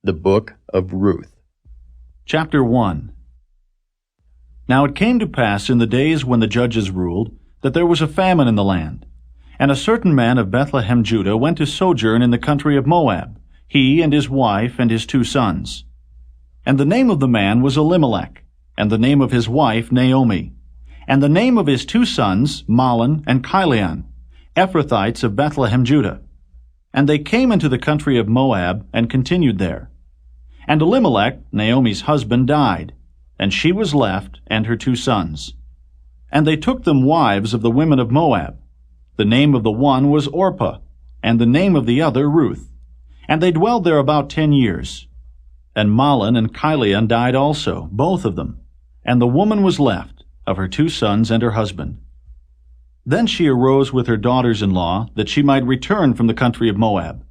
The Book of Ruth. Chapter 1. Now it came to pass in the days when the judges ruled, that there was a famine in the land. And a certain man of Bethlehem, Judah, went to sojourn in the country of Moab, he and his wife and his 2 sons. And the name of the man was Elimelech, and the name of his wife Naomi, and the name of his 2 sons Mahlon and Chilion, Ephrathites of Bethlehem, Judah. And they came into the country of Moab, and continued there. And Elimelech, Naomi's husband, died, and she was left, and her 2 sons. And they took them wives of the women of Moab. The name of the one was Orpah, and the name of the other Ruth. And they dwelled there about 10 years. And Mahlon and Chilion died also, both of them. And the woman was left, of her 2 sons and her husband. Then she arose with her daughters-in-law, that she might return from the country of Moab.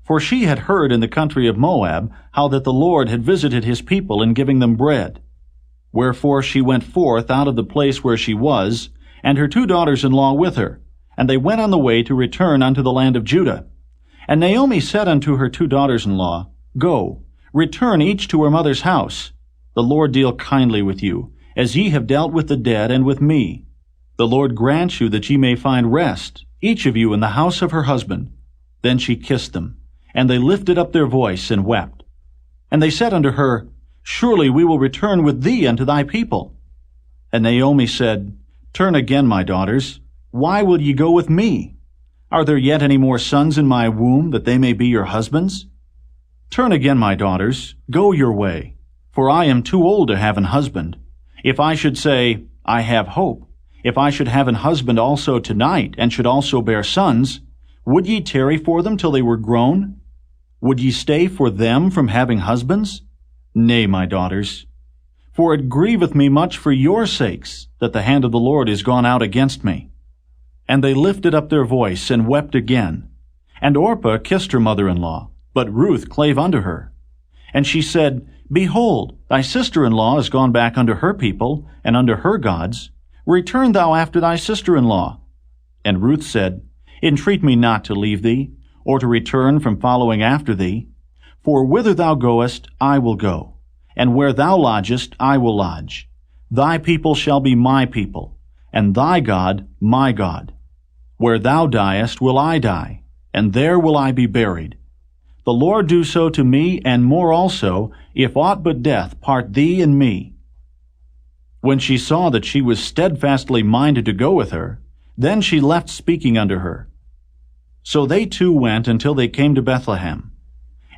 For she had heard in the country of Moab how that the Lord had visited his people in giving them bread. Wherefore she went forth out of the place where she was, and her 2 daughters-in-law with her, and they went on the way to return unto the land of Judah. And Naomi said unto her 2 daughters-in-law, Go, return each to her mother's house. The Lord deal kindly with you, as ye have dealt with the dead and with me. The Lord grant you that ye may find rest, each of you in the house of her husband. Then she kissed them, and they lifted up their voice and wept. And they said unto her, Surely we will return with thee unto thy people. And Naomi said, Turn again, my daughters. Why will ye go with me? Are there yet any more sons in my womb, that they may be your husbands? Turn again, my daughters, go your way, for I am too old to have an husband. If I should say, I have hope, if I should have an husband also tonight, and should also bear sons, would ye tarry for them till they were grown? Would ye stay for them from having husbands? Nay, my daughters. For it grieveth me much for your sakes, that the hand of the Lord is gone out against me. And they lifted up their voice, and wept again. And Orpah kissed her mother-in-law, but Ruth clave unto her. And she said, Behold, thy sister-in-law is gone back unto her people, and unto her gods. Return thou after thy sister-in-law. And Ruth said, Entreat me not to leave thee, or to return from following after thee. For whither thou goest, I will go, and where thou lodgest, I will lodge. Thy people shall be my people, and thy God my God. Where thou diest will I die, and there will I be buried. The Lord do so to me, and more also, if aught but death part thee and me. When she saw that she was steadfastly minded to go with her, then she left speaking unto her. So they 2 went until they came to Bethlehem.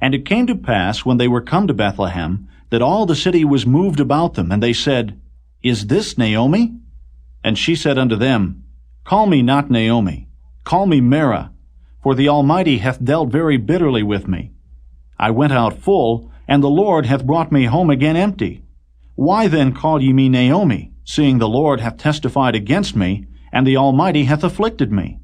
And it came to pass, when they were come to Bethlehem, that all the city was moved about them, and they said, Is this Naomi? And she said unto them, Call me not Naomi, call me Mara, for the Almighty hath dealt very bitterly with me. I went out full, and the Lord hath brought me home again empty. Why then call ye me Naomi, seeing the Lord hath testified against me, and the Almighty hath afflicted me?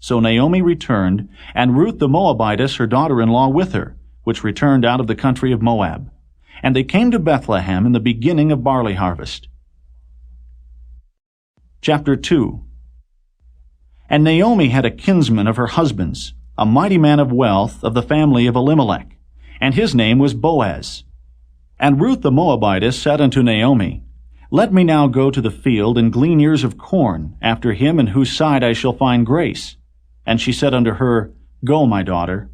So Naomi returned, and Ruth the Moabitess her daughter-in-law with her, which returned out of the country of Moab. And they came to Bethlehem in the beginning of barley harvest. Chapter 2. And Naomi had a kinsman of her husband's, a mighty man of wealth, of the family of Elimelech, and his name was Boaz. And Ruth the Moabitess said unto Naomi, Let me now go to the field, and glean ears of corn, after him in whose side I shall find grace. And she said unto her, Go, my daughter.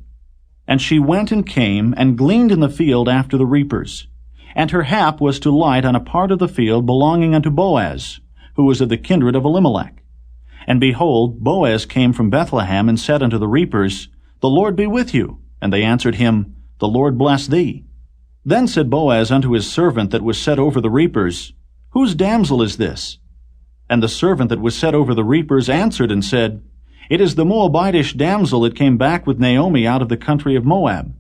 And she went and came, and gleaned in the field after the reapers. And her hap was to light on a part of the field belonging unto Boaz, who was of the kindred of Elimelech. And behold, Boaz came from Bethlehem, and said unto the reapers, The Lord be with you. And they answered him, The Lord bless thee. Then said Boaz unto his servant that was set over the reapers, Whose damsel is this? And the servant that was set over the reapers answered and said, It is the Moabitish damsel that came back with Naomi out of the country of Moab.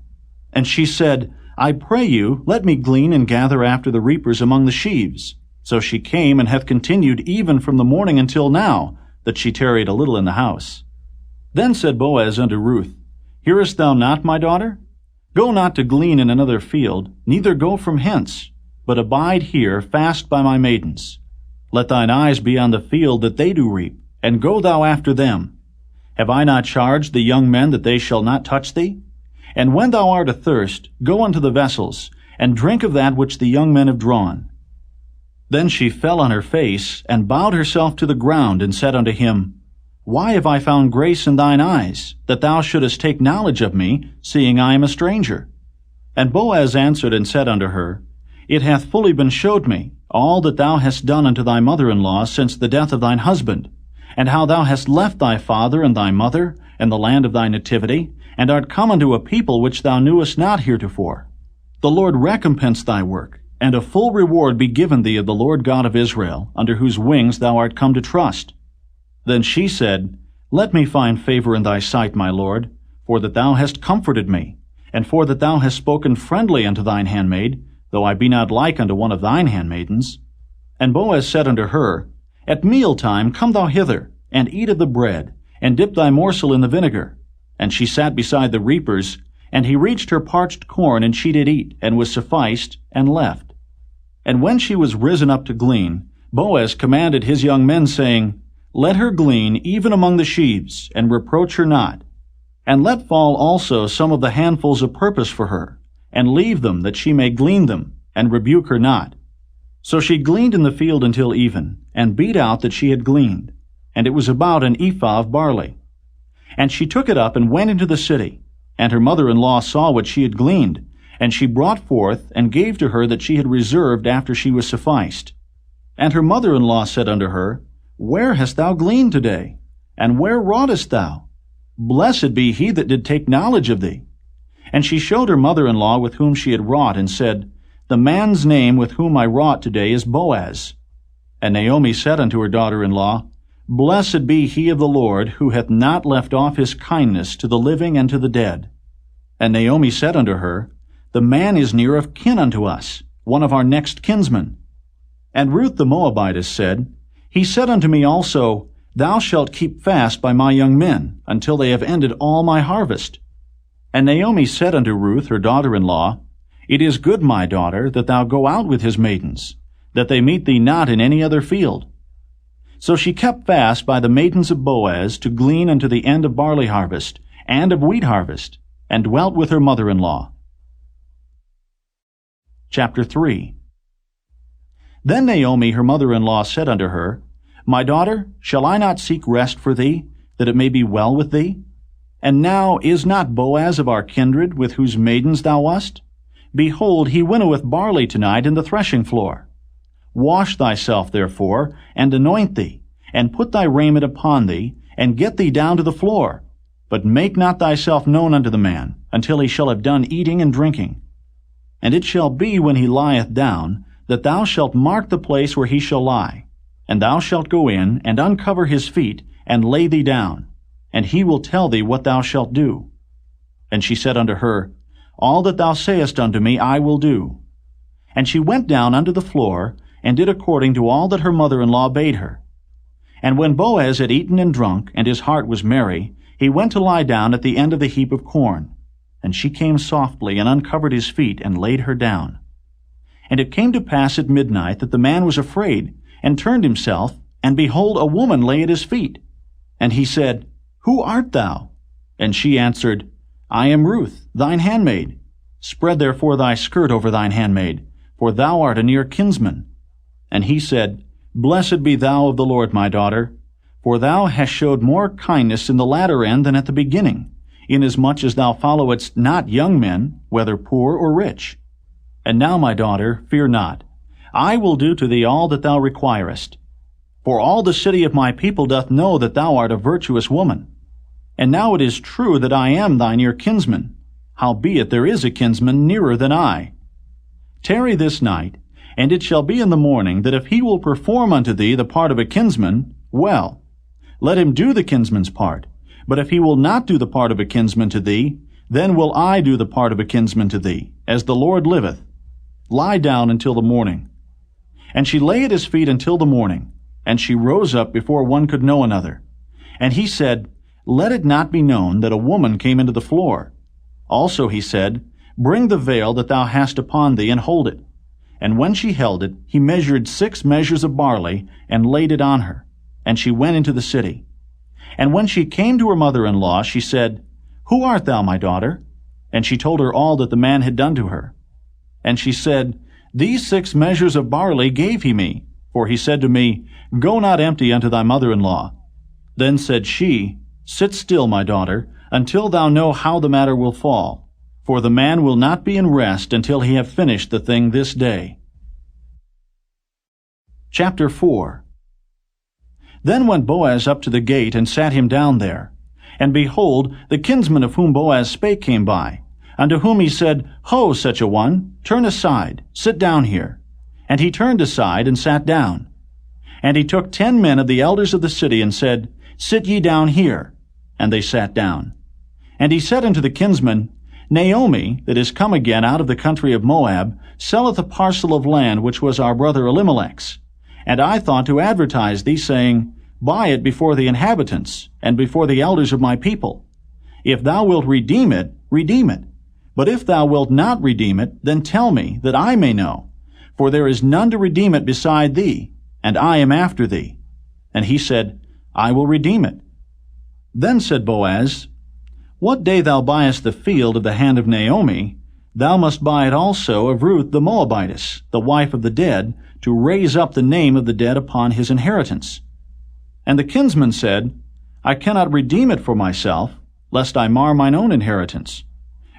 And she said, I pray you, let me glean and gather after the reapers among the sheaves. So she came, and hath continued even from the morning until now, that she tarried a little in the house. Then said Boaz unto Ruth, Hearest thou not, my daughter? Go not to glean in another field, neither go from hence, but abide here fast by my maidens. Let thine eyes be on the field that they do reap, and go thou after them. Have I not charged the young men that they shall not touch thee? And when thou art athirst, go unto the vessels, and drink of that which the young men have drawn. Then she fell on her face, and bowed herself to the ground, and said unto him, Why have I found grace in thine eyes, that thou shouldest take knowledge of me, seeing I am a stranger? And Boaz answered and said unto her, It hath fully been showed me, all that thou hast done unto thy mother-in-law since the death of thine husband, and how thou hast left thy father and thy mother, and the land of thy nativity, and art come unto a people which thou knewest not heretofore. The Lord recompense thy work, and a full reward be given thee of the Lord God of Israel, under whose wings thou art come to trust. Then she said, Let me find favor in thy sight, my Lord, for that thou hast comforted me, and for that thou hast spoken friendly unto thine handmaid, though I be not like unto one of thine handmaidens. And Boaz said unto her, At meal time come thou hither, and eat of the bread, and dip thy morsel in the vinegar. And she sat beside the reapers, and he reached her parched corn, and she did eat, and was sufficed, and left. And when she was risen up to glean, Boaz commanded his young men, saying, Let her glean even among the sheaves, and reproach her not. And let fall also some of the handfuls of purpose for her, and leave them, that she may glean them, and rebuke her not. So she gleaned in the field until even, and beat out that she had gleaned, and it was about an ephah of barley. And she took it up and went into the city, and her mother-in-law saw what she had gleaned, and she brought forth and gave to her that she had reserved after she was sufficed. And her mother-in-law said unto her, Where hast thou gleaned today? And where wroughtest thou? Blessed be he that did take knowledge of thee. And she showed her mother-in-law with whom she had wrought, and said, The man's name with whom I wrought today is Boaz. And Naomi said unto her daughter-in-law, Blessed be he of the Lord, who hath not left off his kindness to the living and to the dead. And Naomi said unto her, The man is near of kin unto us, one of our next kinsmen. And Ruth the Moabitess said, He said unto me also, Thou shalt keep fast by my young men, until they have ended all my harvest. And Naomi said unto Ruth her daughter-in-law, It is good, my daughter, that thou go out with his maidens, that they meet thee not in any other field. So she kept fast by the maidens of Boaz to glean unto the end of barley harvest, and of wheat harvest, and dwelt with her mother-in-law. Chapter 3. Then Naomi her mother-in-law said unto her, My daughter, shall I not seek rest for thee, that it may be well with thee? And now is not Boaz of our kindred, with whose maidens thou wast? Behold, he winnoweth barley tonight in the threshing floor. Wash thyself therefore, and anoint thee, and put thy raiment upon thee, and get thee down to the floor. But make not thyself known unto the man, until he shall have done eating and drinking. And it shall be when he lieth down, that thou shalt mark the place where he shall lie. And thou shalt go in, and uncover his feet, and lay thee down. And he will tell thee what thou shalt do. And she said unto her, All that thou sayest unto me I will do. And she went down unto the floor, and did according to all that her mother-in-law bade her. And when Boaz had eaten and drunk, and his heart was merry, he went to lie down at the end of the heap of corn. And she came softly, and uncovered his feet, and laid her down. And it came to pass at midnight that the man was afraid, and turned himself, and behold, a woman lay at his feet. And he said, Who art thou? And she answered, I am Ruth, thine handmaid. Spread therefore thy skirt over thine handmaid, for thou art a near kinsman. And he said, Blessed be thou of the Lord, my daughter, for thou hast showed more kindness in the latter end than at the beginning, inasmuch as thou followedst not young men, whether poor or rich. And now, my daughter, fear not. I will do to thee all that thou requirest. For all the city of my people doth know that thou art a virtuous woman. And now it is true that I am thy near kinsman, howbeit there is a kinsman nearer than I. Tarry this night, and it shall be in the morning, that if he will perform unto thee the part of a kinsman, well, let him do the kinsman's part. But if he will not do the part of a kinsman to thee, then will I do the part of a kinsman to thee, as the Lord liveth. Lie down until the morning. And she lay at his feet until the morning, and she rose up before one could know another. And he said, Let it not be known that a woman came into the floor. Also he said, Bring the veil that thou hast upon thee, and hold it. And when she held it, he measured 6 measures of barley, and laid it on her. And she went into the city. And when she came to her mother-in-law, she said, Who art thou, my daughter? And she told her all that the man had done to her. And she said, These 6 measures of barley gave he me, for he said to me, Go not empty unto thy mother-in-law. Then said she, Sit still, my daughter, until thou know how the matter will fall. For the man will not be in rest until he have finished the thing this day. Chapter 4. Then went Boaz up to the gate, and sat him down there. And behold, the kinsman of whom Boaz spake came by, unto whom he said, Ho, such a one, turn aside, sit down here. And he turned aside, and sat down. And he took 10 men of the elders of the city, and said, Sit ye down here. And they sat down. And he said unto the kinsman, Naomi, that is come again out of the country of Moab, selleth a parcel of land which was our brother Elimelech's. And I thought to advertise thee, saying, Buy it before the inhabitants, and before the elders of my people. If thou wilt redeem it, redeem it. But if thou wilt not redeem it, then tell me, that I may know. For there is none to redeem it beside thee, and I am after thee. And he said, I will redeem it. Then said Boaz, What day thou buyest the field of the hand of Naomi, thou must buy it also of Ruth the Moabitess, the wife of the dead, to raise up the name of the dead upon his inheritance. And the kinsman said, I cannot redeem it for myself, lest I mar mine own inheritance.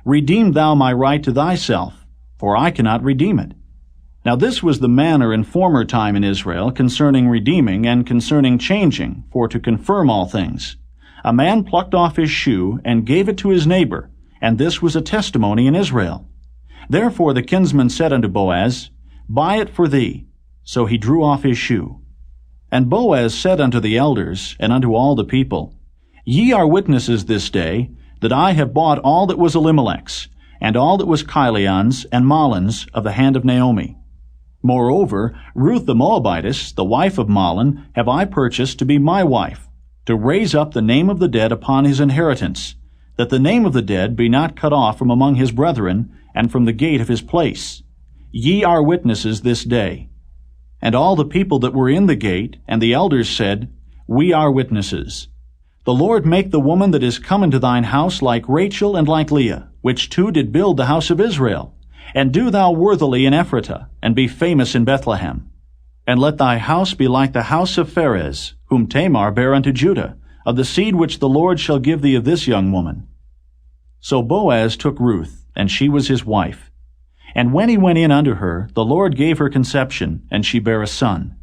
Redeem thou my right to thyself, for I cannot redeem it. Now this was the manner in former time in Israel concerning redeeming and concerning changing, for to confirm all things. A man plucked off his shoe and gave it to his neighbor, and this was a testimony in Israel. Therefore the kinsman said unto Boaz, Buy it for thee. So he drew off his shoe. And Boaz said unto the elders, and unto all the people, Ye are witnesses this day, that I have bought all that was Elimelech's, and all that was Chilion's and Mahlon's of the hand of Naomi. Moreover, Ruth the Moabitess, the wife of Mahlon, have I purchased to be my wife, to raise up the name of the dead upon his inheritance, that the name of the dead be not cut off from among his brethren, and from the gate of his place. Ye are witnesses this day. And all the people that were in the gate, and the elders said, We are witnesses. The Lord make the woman that is come into thine house like Rachel and like Leah, which two did build the house of Israel. And do thou worthily in Ephratah, and be famous in Bethlehem. And let thy house be like the house of Pharez, whom Tamar bare unto Judah, of the seed which the Lord shall give thee of this young woman. So Boaz took Ruth, and she was his wife. And when he went in unto her, the Lord gave her conception, and she bare a son.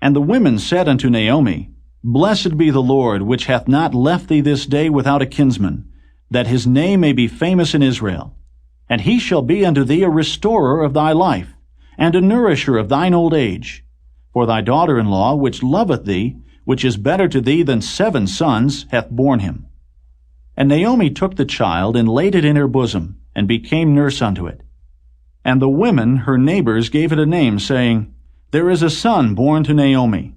And the women said unto Naomi, Blessed be the Lord, which hath not left thee this day without a kinsman, that his name may be famous in Israel. And he shall be unto thee a restorer of thy life, and a nourisher of thine old age. For thy daughter-in-law, which loveth thee, which is better to thee than 7 sons, hath borne him. And Naomi took the child, and laid it in her bosom, and became nurse unto it. And the women, her neighbors, gave it a name, saying, There is a son born to Naomi.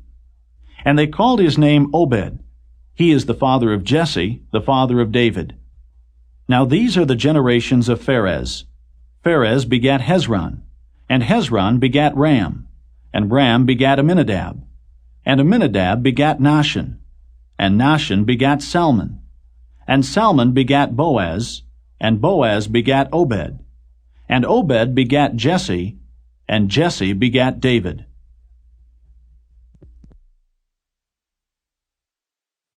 And they called his name Obed. He is the father of Jesse, the father of David. Now these are the generations of Pharez. Pharez begat Hezron, and Hezron begat Ram, and Ram begat Amminadab, and Amminadab begat Nahshon, and Nahshon begat Salmon, and Salmon begat Boaz, and Boaz begat Obed, and Obed begat Jesse, and Jesse begat David.